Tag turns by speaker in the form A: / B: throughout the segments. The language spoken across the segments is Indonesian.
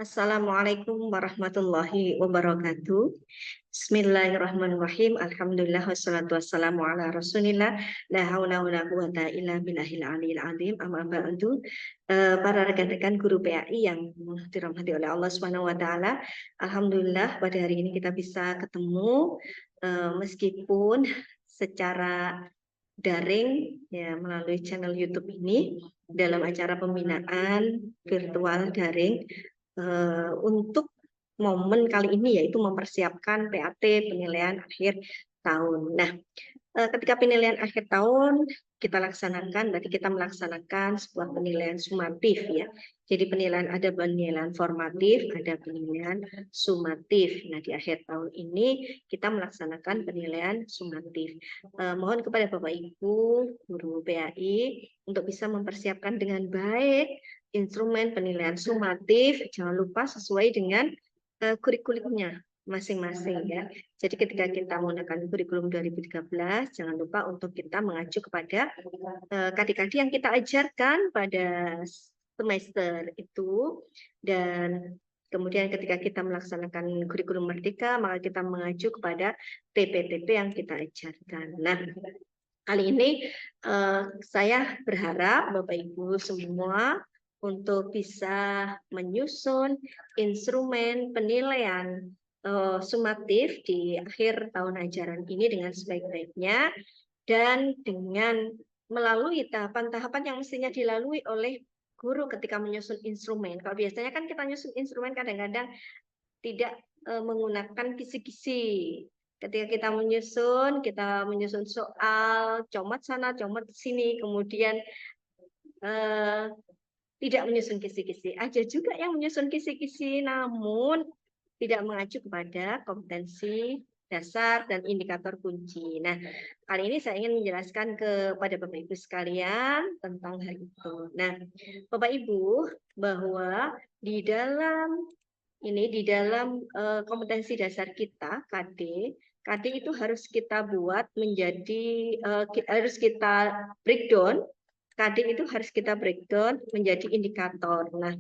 A: Assalamualaikum warahmatullahi wabarakatuh. Bismillahirrahmanirrahim. Alhamdulillah wassalatu wassalamu ala Rasulillah. La haula wala quwata illa billahil aliyil azim. Amma ba'du. Para rekan-rekan guru PAI yang dirahmati oleh Allah Subhanahu wa taala. Alhamdulillah pada hari ini kita bisa ketemu meskipun secara daring ya melalui channel YouTube ini dalam acara pembinaan virtual daring untuk momen kali ini yaitu mempersiapkan PAT penilaian akhir tahun. Nah, ketika penilaian akhir tahun kita laksanakan, berarti kita melaksanakan sebuah penilaian sumatif ya. Jadi penilaian ada penilaian formatif, ada penilaian sumatif. Nah, di akhir tahun ini kita melaksanakan penilaian sumatif. Mohon kepada Bapak Ibu guru PAI untuk bisa mempersiapkan dengan baik instrumen penilaian sumatif, jangan lupa sesuai dengan kurikulumnya masing-masing ya. Jadi ketika kita menggunakan kurikulum 2013, jangan lupa untuk kita mengacu kepada adik-adik yang kita ajarkan pada semester itu, dan kemudian ketika kita melaksanakan kurikulum merdeka, maka kita mengacu kepada TP-TP yang kita ajarkan. Nah, kali ini saya berharap Bapak Ibu semua untuk bisa menyusun instrumen penilaian sumatif di akhir tahun ajaran ini dengan sebaik-baiknya dan dengan melalui tahapan-tahapan yang mestinya dilalui oleh guru ketika menyusun instrumen. Kalau biasanya kan kita menyusun instrumen kadang-kadang tidak menggunakan kisi-kisi. Ketika kita menyusun soal, comot sana, comot sini, kemudian tidak menyusun kisi-kisi. Ada juga yang menyusun kisi-kisi, namun tidak mengacu kepada kompetensi dasar dan indikator kunci. Nah, kali ini saya ingin menjelaskan kepada Bapak Ibu sekalian tentang hal itu. Nah, Bapak Ibu, bahwa di dalam kompetensi dasar kita KD itu harus kita buat menjadi harus kita breakdown. KD itu harus kita breakdown menjadi indikator. Nah,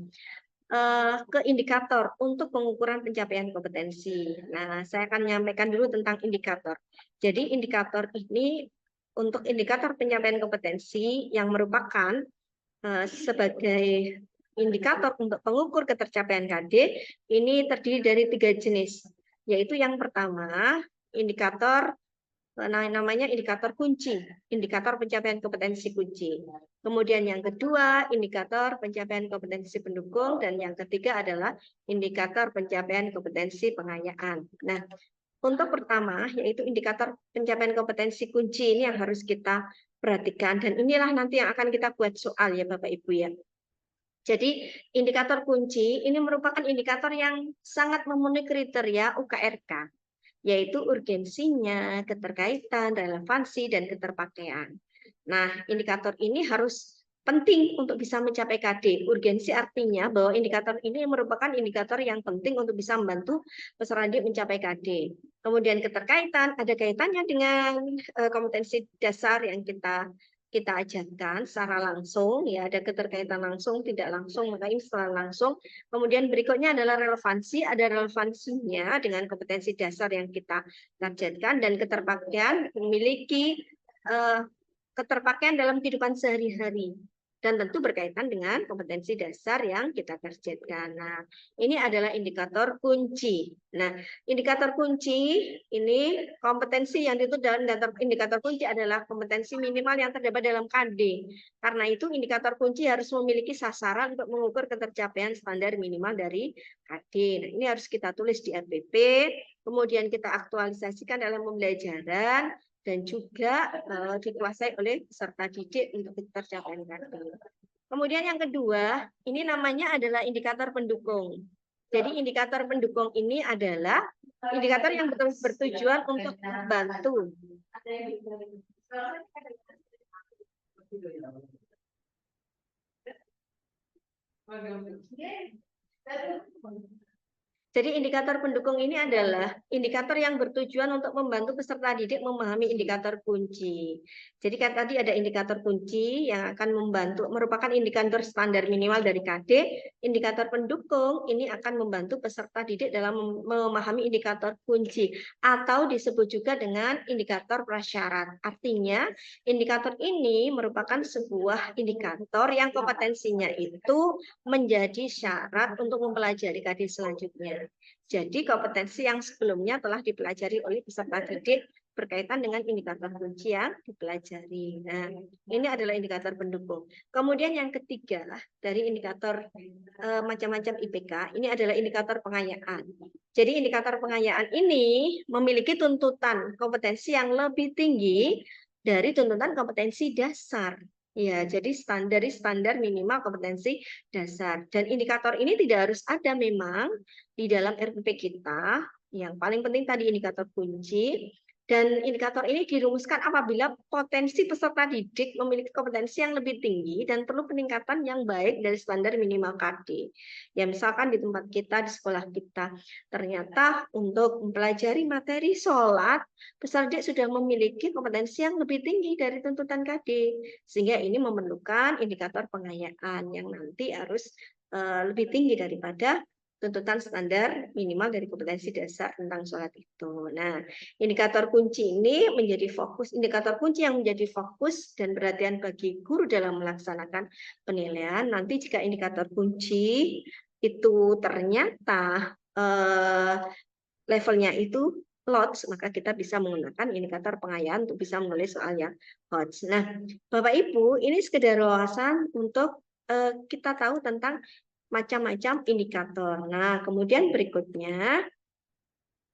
A: ke indikator untuk pengukuran pencapaian kompetensi. Nah, saya akan menyampaikan dulu tentang indikator. Jadi indikator ini untuk indikator pencapaian kompetensi yang merupakan sebagai indikator untuk pengukur ketercapaian KD ini terdiri dari 3 jenis, yaitu yang pertama indikator namanya indikator kunci, indikator pencapaian kompetensi kunci. Kemudian yang kedua indikator pencapaian kompetensi pendukung, dan yang ketiga adalah indikator pencapaian kompetensi pengayaan. Nah, untuk pertama yaitu indikator pencapaian kompetensi kunci ini yang harus kita perhatikan, dan inilah nanti yang akan kita buat soal ya Bapak Ibu ya. Jadi indikator kunci ini merupakan indikator yang sangat memenuhi kriteria UKRK, yaitu urgensinya, keterkaitan, relevansi, dan keterpakaian. Nah, indikator ini harus penting untuk bisa mencapai KD. Urgensi artinya bahwa indikator ini merupakan indikator yang penting untuk bisa membantu peserta didik mencapai KD. Kemudian keterkaitan, ada kaitannya dengan kompetensi dasar yang kita ajarkan secara langsung, ya ada keterkaitan langsung, tidak langsung, maka ini secara langsung. Kemudian berikutnya adalah relevansi, ada relevansinya dengan kompetensi dasar yang kita targetkan, dan keterpakaian memiliki keterpakaian dalam kehidupan sehari-hari dan tentu berkaitan dengan kompetensi dasar yang kita targetkan. Nah, ini adalah indikator kunci. Nah, indikator kunci ini kompetensi yang dituntut dalam indikator kunci adalah kompetensi minimal yang terdapat dalam KD. Karena itu indikator kunci harus memiliki sasaran untuk mengukur ketercapaian standar minimal dari KD. Nah, ini harus kita tulis di RPP, kemudian kita aktualisasikan dalam pembelajaran, dan juga dikuasai oleh peserta didik untuk tercapaian KD. Kemudian yang kedua, ini namanya adalah indikator pendukung. Jadi indikator pendukung ini adalah indikator yang bertujuan untuk membantu. Jadi indikator pendukung ini adalah indikator yang bertujuan untuk membantu peserta didik memahami indikator kunci. Jadi kan tadi ada indikator kunci yang akan membantu, merupakan indikator standar minimal dari KD. Indikator pendukung ini akan membantu peserta didik dalam memahami indikator kunci atau disebut juga dengan indikator prasyarat. Artinya indikator ini merupakan sebuah indikator yang kompetensinya itu menjadi syarat untuk mempelajari KD selanjutnya. Jadi kompetensi yang sebelumnya telah dipelajari oleh peserta didik berkaitan dengan indikator kunci yang dipelajari. Nah, ini adalah indikator pendukung. Kemudian yang ketiga dari indikator macam-macam IPK, ini adalah indikator pengayaan. Jadi indikator pengayaan ini memiliki tuntutan kompetensi yang lebih tinggi dari tuntutan kompetensi dasar. Ya, jadi standar minimal kompetensi dasar. Dan indikator ini tidak harus ada memang di dalam RPP kita. Yang paling penting tadi indikator kunci. Dan indikator ini dirumuskan apabila potensi peserta didik memiliki kompetensi yang lebih tinggi dan perlu peningkatan yang baik dari standar minimal KD. Ya, misalkan di tempat kita, di sekolah kita, ternyata untuk mempelajari materi sholat, peserta didik sudah memiliki kompetensi yang lebih tinggi dari tuntutan KD. Sehingga ini memerlukan indikator pengayaan yang nanti harus lebih tinggi daripada tuntutan standar minimal dari kompetensi dasar tentang sholat itu. Nah, indikator kunci ini menjadi fokus, indikator kunci yang menjadi fokus dan perhatian bagi guru dalam melaksanakan penilaian. Nanti jika indikator kunci itu ternyata levelnya itu LODS, maka kita bisa menggunakan indikator pengayaan untuk bisa menulis soal yang LODS. Nah, Bapak Ibu, ini sekedar wawasan untuk kita tahu tentang macam-macam indikator. Nah, kemudian berikutnya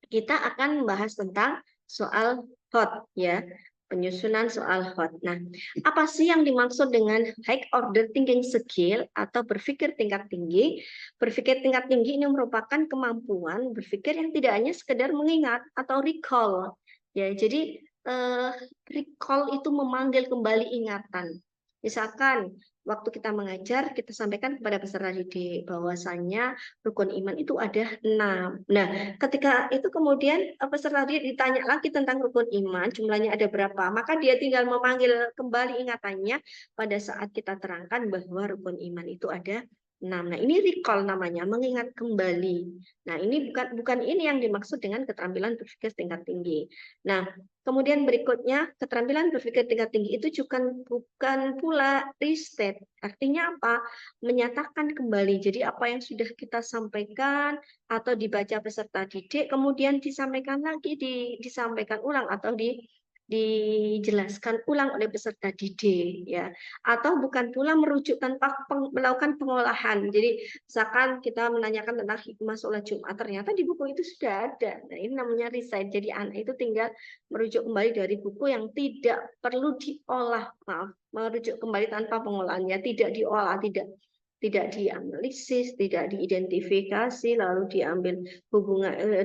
A: kita akan membahas tentang soal HOT ya, penyusunan soal HOT. Nah, apa sih yang dimaksud dengan high order thinking skill atau berpikir tingkat tinggi? Berpikir tingkat tinggi ini merupakan kemampuan berpikir yang tidak hanya sekedar mengingat atau recall. Ya, jadi recall itu memanggil kembali ingatan. Misalkan waktu kita mengajar, kita sampaikan kepada peserta didik bahwasannya rukun iman itu ada 6. Nah, ketika itu kemudian peserta didik ditanya lagi tentang rukun iman, jumlahnya ada berapa, maka dia tinggal memanggil kembali ingatannya pada saat kita terangkan bahwa rukun iman itu ada 6. Nah, ini recall namanya, mengingat kembali. Nah, ini bukan ini yang dimaksud dengan keterampilan berpikir tingkat tinggi. Nah, kemudian berikutnya, keterampilan berpikir tingkat tinggi itu bukan pula restate. Artinya apa? Menyatakan kembali. Jadi apa yang sudah kita sampaikan atau dibaca peserta didik, kemudian disampaikan lagi, disampaikan ulang atau dijelaskan ulang oleh peserta didik, ya. Atau bukan pula merujuk tanpa melakukan pengolahan. Jadi misalkan kita menanyakan tentang hikmah sholat Jumat, ternyata di buku itu sudah ada. Nah, ini namanya recite. Jadi anak itu tinggal merujuk kembali dari buku yang tidak perlu diolah, maaf, merujuk kembali tanpa pengolahannya, tidak diolah, tidak dianalisis, tidak diidentifikasi, lalu diambil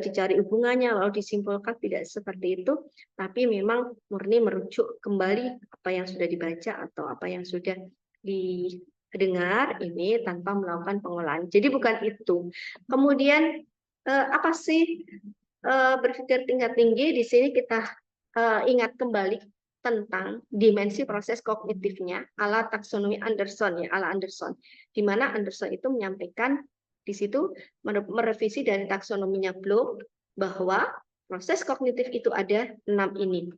A: dicari hubungannya, lalu disimpulkan, tidak seperti itu, tapi memang murni merujuk kembali apa yang sudah dibaca atau apa yang sudah didengar ini tanpa melakukan pengolahan. Jadi bukan itu. Kemudian apa sih berpikir tingkat tinggi? Di sini kita ingat kembali tentang dimensi proses kognitifnya ala taksonomi Anderson, ya, ala Anderson, di mana Anderson itu menyampaikan di situ merevisi dari taksonominya Bloom bahwa proses kognitif itu ada 6 ini.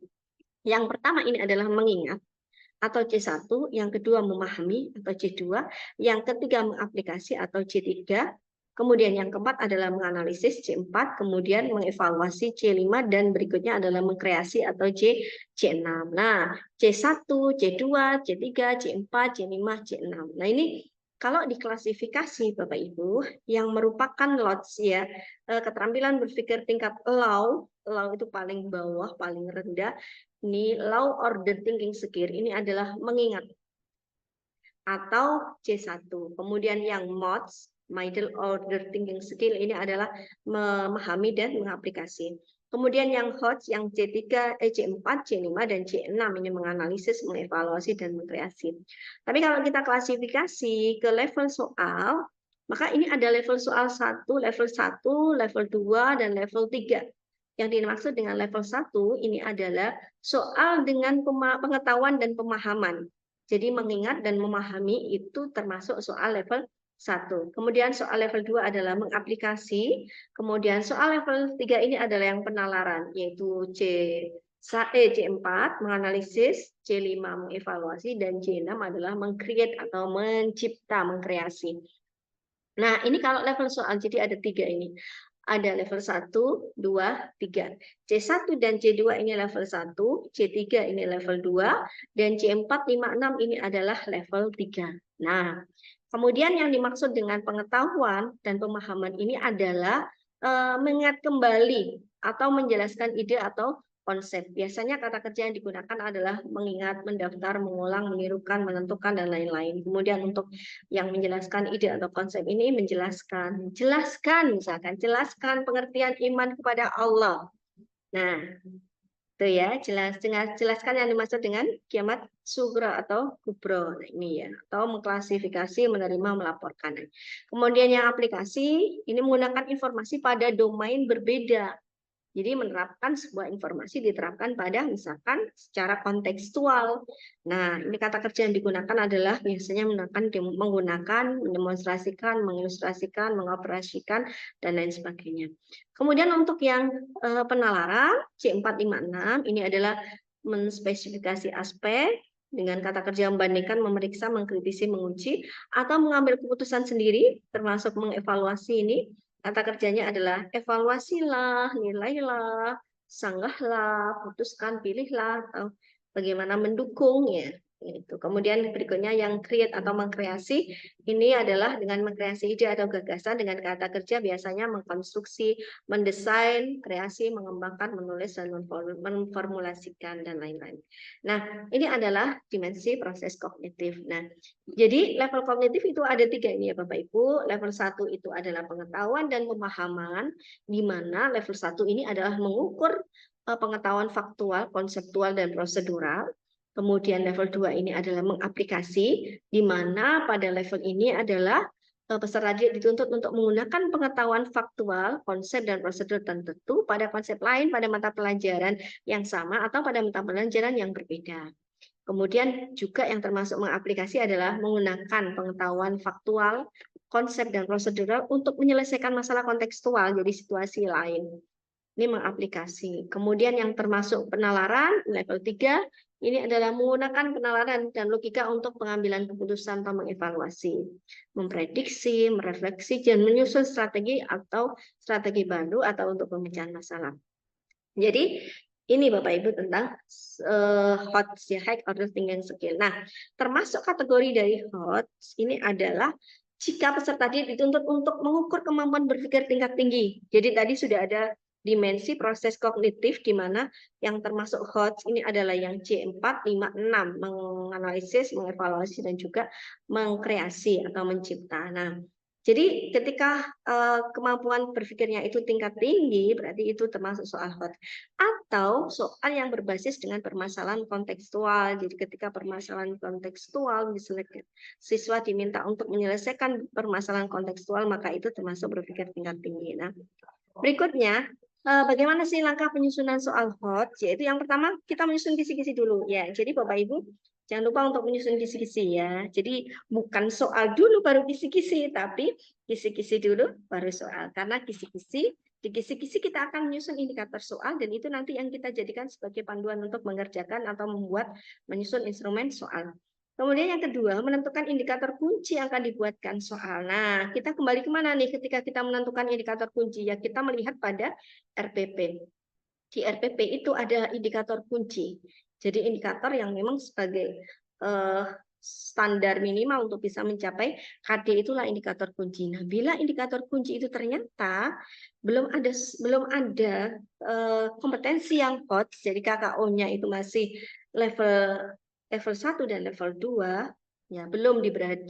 A: Yang pertama ini adalah mengingat atau C1, yang kedua memahami atau C2, yang ketiga mengaplikasi atau C3, kemudian yang keempat adalah menganalisis C4, kemudian mengevaluasi C5, dan berikutnya adalah mengkreasi atau C6. Nah, C1, C2, C3, C4, C5, C6. Nah, ini kalau diklasifikasi Bapak Ibu yang merupakan LODS ya, keterampilan berpikir tingkat low itu paling bawah, paling rendah. Ini low order thinking skill ini adalah mengingat atau C1. Kemudian yang MODS, middle order thinking skill, ini adalah memahami dan mengaplikasi. Kemudian yang HOT, yang C3, C4, C5, dan C6 ini menganalisis, mengevaluasi, dan mengkreasi. Tapi kalau kita klasifikasi ke level soal, Maka ini ada level soal 1, level 2, dan level 3. Yang dimaksud dengan level 1 ini adalah soal dengan pengetahuan dan pemahaman. Jadi mengingat dan memahami itu termasuk soal level 1. Kemudian soal level 2 adalah mengaplikasi. Kemudian soal level 3 ini adalah yang penalaran, yaitu C4 menganalisis, C5 mengevaluasi, dan C6 adalah mengcreate atau mencipta, mengkreasi. Nah, ini kalau level soal, jadi ada 3 ini. Ada level 1, 2, 3. C1 dan C2 ini level 1, C3 ini level 2, dan C4, 5, 6 ini adalah level 3. Nah, kemudian yang dimaksud dengan pengetahuan dan pemahaman ini adalah mengingat kembali atau menjelaskan ide atau konsep. Biasanya kata kerja yang digunakan adalah mengingat, mendaftar, mengulang, menirukan, menentukan, dan lain-lain. Kemudian untuk yang menjelaskan ide atau konsep ini menjelaskan, misalkan, jelaskan pengertian iman kepada Allah. Nah, itu ya, jelaskan yang dimaksud dengan kiamat sugra atau kubro. Nah, ini ya, atau mengklasifikasi, menerima, melaporkan. Kemudian yang aplikasi ini menggunakan informasi pada domain berbeda. Jadi menerapkan sebuah informasi diterapkan pada misalkan secara kontekstual. Nah, ini kata kerja yang digunakan adalah biasanya menggunakan, mendemonstrasikan, mengilustrasikan, mengoperasikan, dan lain sebagainya. Kemudian untuk yang penalaran C456 ini adalah menspesifikasi aspek dengan kata kerja membandingkan, memeriksa, mengkritisi, menguji, atau mengambil keputusan sendiri, termasuk mengevaluasi ini. Kata kerjanya adalah evaluasilah, nilailah, sanggahlah, putuskan, pilihlah, atau bagaimana mendukung ya. Itu. Kemudian berikutnya yang create atau mengkreasi, ini adalah dengan mengkreasi ide atau gagasan dengan kata kerja biasanya mengkonstruksi, mendesain, kreasi, mengembangkan, menulis, dan memformulasikan, dan lain-lain. Nah, ini adalah dimensi proses kognitif. Nah, jadi level kognitif itu ada 3 ini ya Bapak Ibu. Level 1 itu adalah pengetahuan dan pemahaman, di mana level 1 ini adalah mengukur pengetahuan faktual, konseptual, dan prosedural. Kemudian level 2 ini adalah mengaplikasi, di mana pada level ini adalah peserta didik dituntut untuk menggunakan pengetahuan faktual, konsep, dan prosedur tertentu pada konsep lain, pada mata pelajaran yang sama, atau pada mata pelajaran yang berbeda. Kemudian juga yang termasuk mengaplikasi adalah menggunakan pengetahuan faktual, konsep, dan prosedural untuk menyelesaikan masalah kontekstual, jadi situasi lain. Ini mengaplikasi. Kemudian yang termasuk penalaran, level 3, ini adalah menggunakan penalaran dan logika untuk pengambilan keputusan atau mengevaluasi, memprediksi, merefleksi, dan menyusun strategi atau strategi baru atau untuk pemecahan masalah. Jadi ini Bapak Ibu tentang HOTS ya, High Order Thinking Skill. Nah, termasuk kategori dari HOTS ini adalah jika peserta didik dituntut untuk mengukur kemampuan berpikir tingkat tinggi. Jadi tadi sudah ada dimensi proses kognitif di mana yang termasuk HOTS ini adalah yang C4, 5, 6, menganalisis, mengevaluasi, dan juga mengkreasi atau mencipta. Nah, jadi ketika kemampuan berpikirnya itu tingkat tinggi, berarti itu termasuk soal HOTS. Atau soal yang berbasis dengan permasalahan kontekstual. Jadi ketika permasalahan kontekstual, misalnya siswa diminta untuk menyelesaikan permasalahan kontekstual, maka itu termasuk berpikir tingkat tinggi. Nah, berikutnya, bagaimana sih langkah penyusunan soal HOTS? Yaitu yang pertama kita menyusun kisi-kisi dulu. Ya, jadi Bapak Ibu jangan lupa untuk menyusun kisi-kisi ya. Jadi bukan soal dulu baru kisi-kisi, tapi kisi-kisi dulu baru soal. Karena kisi-kisi di kisi-kisi kita akan menyusun indikator soal dan itu nanti yang kita jadikan sebagai panduan untuk mengerjakan atau menyusun instrumen soal. Kemudian yang kedua, menentukan indikator kunci yang akan dibuatkan soal. Nah, kita kembali kemana nih ketika kita menentukan indikator kunci? Ya, kita melihat pada RPP. Di RPP itu ada indikator kunci. Jadi indikator yang memang sebagai standar minimal untuk bisa mencapai KD itulah indikator kunci. Nah, bila indikator kunci itu ternyata belum ada kompetensi yang hot, jadi KKO-nya itu masih level 1 dan level 2, ya belum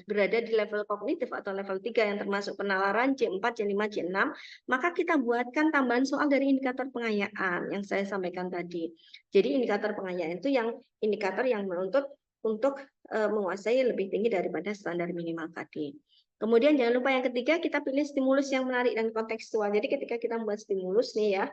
A: berada di level kognitif atau level 3 yang termasuk penalaran C4, C5, C6, maka kita buatkan tambahan soal dari indikator pengayaan yang saya sampaikan tadi. Jadi indikator pengayaan itu yang indikator yang menuntut untuk menguasai lebih tinggi daripada standar minimal KD. Kemudian jangan lupa yang ketiga, kita pilih stimulus yang menarik dan kontekstual. Jadi ketika kita membuat stimulus nih ya,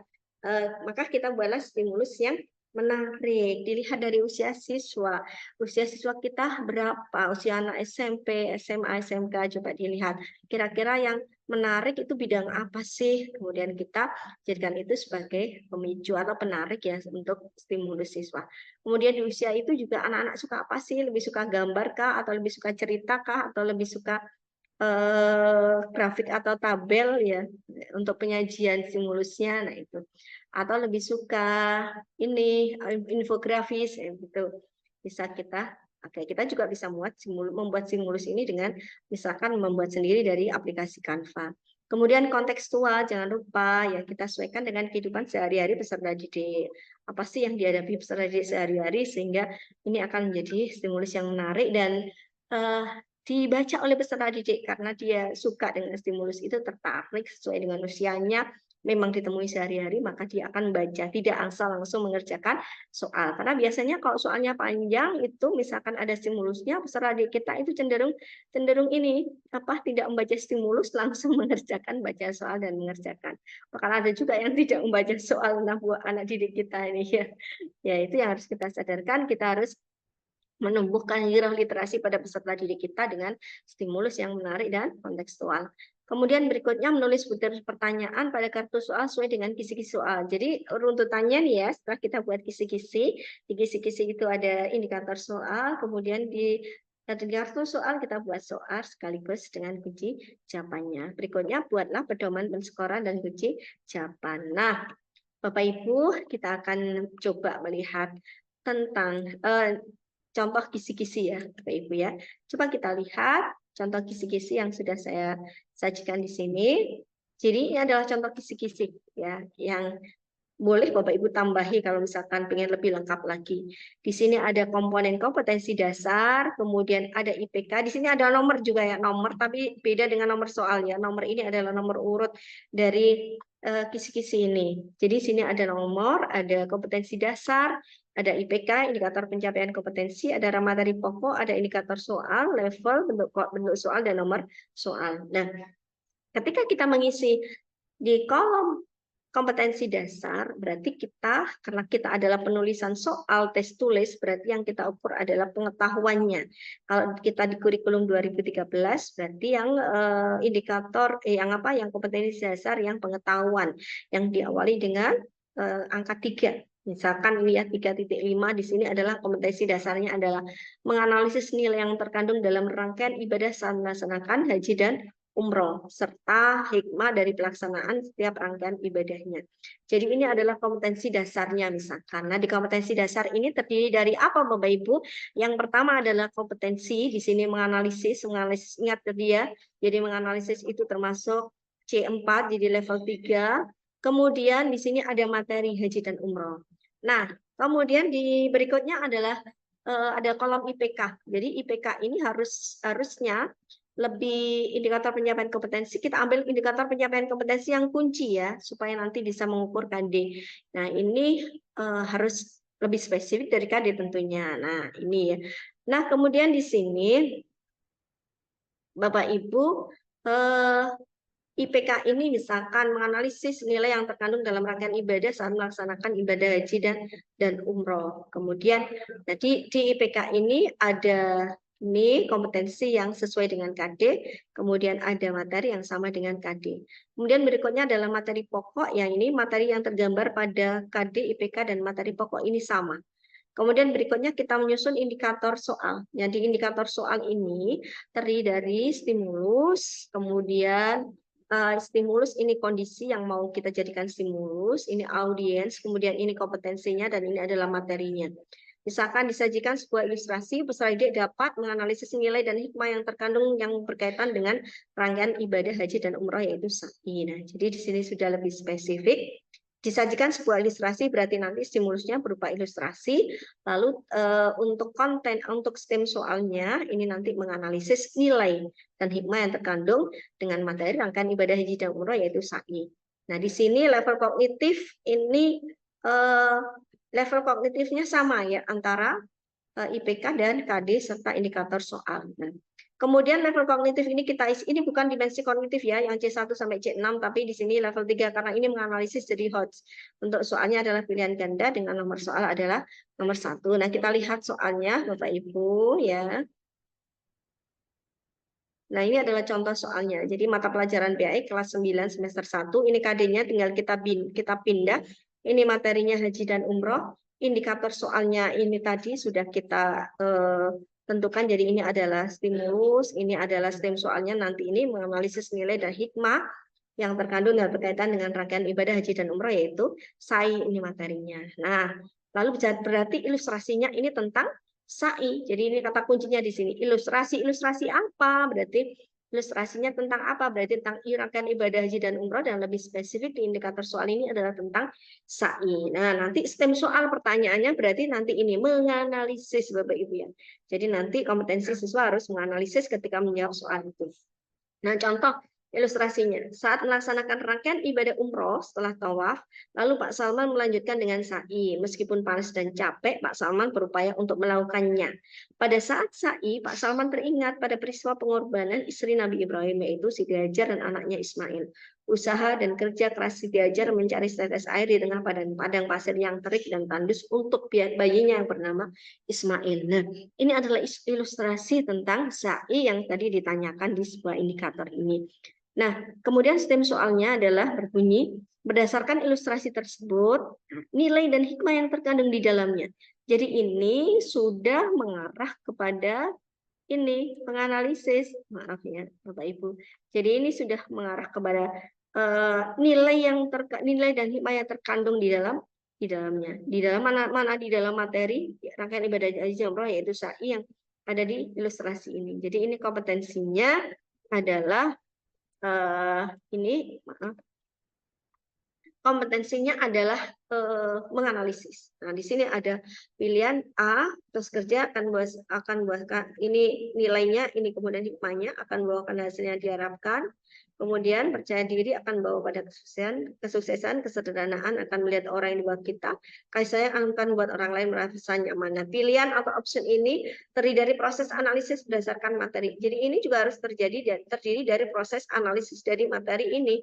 A: maka kita buatlah stimulus yang menarik. Dilihat dari usia siswa. Usia siswa kita berapa? Usia anak SMP, SMA, SMK, coba dilihat. Kira-kira yang menarik itu bidang apa sih? Kemudian kita jadikan itu sebagai pemicu atau penarik ya untuk stimulus siswa. Kemudian di usia itu juga anak-anak suka apa sih? Lebih suka gambar kah? Atau lebih suka cerita kah? Atau lebih suka grafik atau tabel ya untuk penyajian stimulusnya, nah itu, atau lebih suka ini infografis gitu, bisa kita oke, kita juga bisa membuat stimulus ini dengan misalkan membuat sendiri dari aplikasi Canva. Kemudian kontekstual, jangan lupa ya kita sesuaikan dengan kehidupan sehari-hari peserta didik. Apa sih yang dihadapi peserta didik sehari-hari sehingga ini akan menjadi stimulus yang menarik dan dibaca oleh peserta didik karena dia suka dengan stimulus itu, tertarik sesuai dengan usianya, memang ditemui sehari-hari, maka dia akan baca, tidak asal langsung mengerjakan soal. Karena biasanya kalau soalnya panjang itu misalkan ada stimulusnya, peserta didik kita itu cenderung ini tidak membaca stimulus, langsung mengerjakan baca soal dan mengerjakan. Bahkan ada juga yang tidak membaca soal anak didik kita ini ya. Ya itu yang harus kita sadarkan, kita harus menumbuhkan gairah literasi pada peserta didik kita dengan stimulus yang menarik dan kontekstual. Kemudian berikutnya menulis butir pertanyaan pada kartu soal sesuai dengan kisi-kisi soal. Jadi runtutannya nih ya, setelah kita buat kisi-kisi, di kisi-kisi itu ada indikator soal, kemudian di kartu soal kita buat soal sekaligus dengan kunci jawabannya. Berikutnya buatlah pedoman penskoran dan kunci jawaban. Nah, Bapak Ibu, kita akan coba melihat tentang contoh kisi-kisi ya, Bapak Ibu ya. Coba kita lihat contoh kisi-kisi yang sudah saya sajikan di sini. Jadi ini adalah contoh kisi-kisi ya, yang boleh Bapak Ibu tambahi kalau misalkan pengen lebih lengkap lagi. Di sini ada komponen kompetensi dasar, kemudian ada IPK. Di sini ada nomor juga ya, nomor tapi beda dengan nomor soal ya. Nomor ini adalah nomor urut dari kisi-kisi ini. Jadi di sini ada nomor, ada kompetensi dasar, ada IPK, indikator pencapaian kompetensi, ada materi pokok, ada indikator soal, level, bentuk soal, dan nomor soal. Nah, ketika kita mengisi di kolom kompetensi dasar, berarti karena kita adalah penulisan soal tes tulis, berarti yang kita ukur adalah pengetahuannya. Kalau kita di kurikulum 2013, berarti yang indikator, yang kompetensi dasar, yang pengetahuan, yang diawali dengan angka 3. Misalkan ini ya 3.5 di sini adalah kompetensi dasarnya adalah menganalisis nilai yang terkandung dalam rangkaian ibadah saat melaksanakan haji dan umroh serta hikmah dari pelaksanaan setiap rangkaian ibadahnya. Jadi ini adalah kompetensi dasarnya misalkan. Nah, di kompetensi dasar ini terdiri dari apa Bapak Ibu? Yang pertama adalah kompetensi, di sini menganalisis ingat dia. Jadi menganalisis itu termasuk C4 jadi level 3. Kemudian di sini ada materi haji dan umroh. Nah, kemudian di berikutnya adalah ada kolom IPK. Jadi IPK ini harusnya lebih indikator pencapaian kompetensi, kita ambil indikator pencapaian kompetensi yang kunci ya, supaya nanti bisa mengukur KD. Nah, ini harus lebih spesifik dari KD tentunya. Nah, ini ya. Nah, kemudian di sini Bapak Ibu IPK ini misalkan menganalisis nilai yang terkandung dalam rangkaian ibadah saat melaksanakan ibadah haji dan umroh. Kemudian jadi di IPK ini ada ini kompetensi yang sesuai dengan KD, kemudian ada materi yang sama dengan KD. Kemudian berikutnya adalah materi pokok, yang ini materi yang tergambar pada KD, IPK, dan materi pokok ini sama. Kemudian berikutnya kita menyusun indikator soal. Jadi indikator soal ini terdiri dari stimulus, kemudian stimulus ini kondisi yang mau kita jadikan stimulus, ini audiens, kemudian ini kompetensinya, dan ini adalah materinya. Misalkan disajikan sebuah ilustrasi, peserta didik dapat menganalisis nilai dan hikmah yang terkandung yang berkaitan dengan rangkaian ibadah haji dan umroh yaitu sa'i. Nah, jadi di sini sudah lebih spesifik. Disajikan sebuah ilustrasi berarti nanti stimulusnya berupa ilustrasi. Lalu untuk konten, untuk STEM soalnya ini nanti menganalisis nilai dan hikmah yang terkandung dengan materi rangkaian ibadah haji dan umroh yaitu sa'i. Nah, di sini level kognitif ini level kognitifnya sama ya antara IPK dan KD serta indikator soal. Nah, Kemudian level kognitif ini kita isi, ini bukan dimensi kognitif ya, yang C1 sampai C6, tapi di sini level 3 karena ini menganalisis jadi HOTS. Untuk soalnya adalah pilihan ganda dengan nomor soal adalah nomor 1. Nah, kita lihat soalnya Bapak Ibu ya. Nah, ini adalah contoh soalnya. Jadi mata pelajaran BAI kelas 9 semester 1, ini KD-nya tinggal kita pindah. Ini materinya haji dan umroh. Indikator soalnya ini tadi sudah kita tentukan. Jadi ini adalah stimulus, ini adalah stem soalnya nanti ini menganalisis nilai dan hikmah yang terkandung dan berkaitan dengan rangkaian ibadah haji dan umroh, yaitu SAI ini materinya. Nah, lalu berarti ilustrasinya ini tentang SAI. Jadi ini kata kuncinya di sini. Ilustrasi apa? Berarti ilustrasinya tentang apa? Berarti tentang rangkaian ibadah haji dan umroh, dan lebih spesifik di indikator soal ini adalah tentang SAI. Nah, nanti stem soal pertanyaannya berarti nanti ini menganalisis Bapak Ibu ya. Jadi nanti kompetensi siswa harus menganalisis ketika menjawab soal itu. Nah, contoh ilustrasinya, saat melaksanakan rangkaian ibadah umroh setelah tawaf, lalu Pak Salman melanjutkan dengan sa'i. Meskipun panas dan capek, Pak Salman berupaya untuk melakukannya. Pada saat sa'i, Pak Salman teringat pada peristiwa pengorbanan istri Nabi Ibrahim, yaitu Siti Hajar dan anaknya Ismail. Usaha dan kerja keras Siti Hajar mencari setetes air di tengah padang pasir yang terik dan tandus untuk bayinya yang bernama Ismail. Nah, ini adalah ilustrasi tentang sa'i yang tadi ditanyakan di sebuah indikator ini. Nah, kemudian stem soalnya adalah berbunyi, berdasarkan ilustrasi tersebut, nilai dan hikmah yang terkandung di dalamnya. Jadi ini sudah mengarah kepada ini penganalisis, maaf ya Bapak Ibu. Jadi ini sudah mengarah kepada nilai dan hikmah yang terkandung di dalamnya. Di dalam mana di dalam materi rangkaian ibadah haji umroh, yaitu sa'i yang ada di ilustrasi ini. Jadi ini kompetensinya adalah ini maaf, kompetensinya adalah menganalisis. Nah, di sini ada pilihan A, terus kerja akan buahkan ini nilainya, ini kemudian hikmahnya akan membawakan hasilnya diharapkan. Kemudian percaya diri akan bawa pada kesuksesan, kesederhanaan akan melihat orang yang di bawah kita, kasih sayang akan membuat orang lain merasa nyaman. Nah, pilihan atau option ini terdiri dari proses analisis berdasarkan materi. Jadi ini juga harus terdiri dari proses analisis dari materi ini.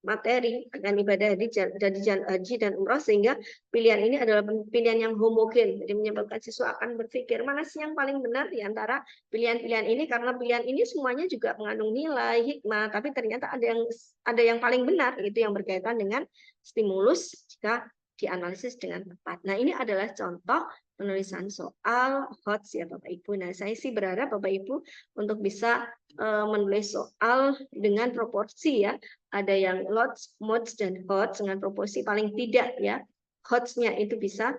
A: Materi akan ibadah haji dan umroh, sehingga pilihan ini adalah pilihan yang homogen, jadi menyebabkan siswa akan berpikir mana sih yang paling benar di antara pilihan-pilihan ini, karena pilihan ini semuanya juga mengandung nilai hikmah, tapi ternyata ada yang paling benar, itu yang berkaitan dengan stimulus jika dianalisis dengan tepat. Nah, ini adalah contoh penulisan soal HOTS ya Bapak Ibu. Nah, saya sih berharap Bapak Ibu untuk bisa menulis soal dengan proporsi ya. Ada yang LOTS, MODS, dan HOTS dengan proporsi paling tidak ya. HOTS-nya itu bisa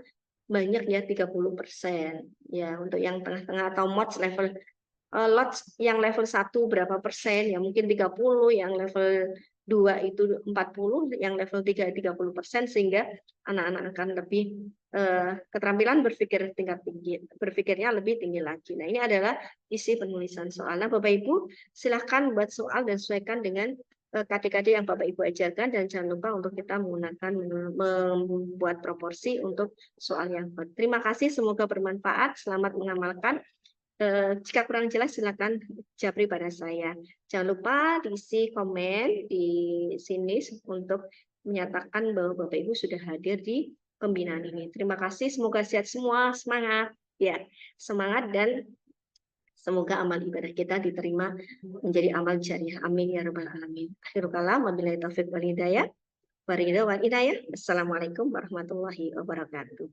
A: banyak ya 30%. Ya, untuk yang tengah-tengah atau MODS level LOTS yang level 1 berapa persen? Ya mungkin 30, yang level 2 itu 40, yang level 3 30%, sehingga anak-anak akan lebih keterampilan berpikir tingkat tinggi, berpikirnya lebih tinggi lagi. Nah, ini adalah isi penulisan soal. Nah, Bapak Ibu silahkan buat soal dan sesuaikan dengan KD-KD yang Bapak Ibu ajarkan, dan jangan lupa untuk kita menggunakan membuat proporsi untuk soal yang baik. Terima kasih, semoga bermanfaat. Selamat mengamalkan. Jika kurang jelas silakan japri pada saya. Jangan lupa diisi komen di sini untuk menyatakan bahwa Bapak Ibu sudah hadir di pembinaan ini. Terima kasih, semoga sehat semua, semangat ya, semangat, dan semoga amal ibadah kita diterima menjadi amal jariah. Amin ya rabbal alamin. Akhirul kalam, wabillahi taufiq wal hidayah. Assalamualaikum warahmatullahi wabarakatuh.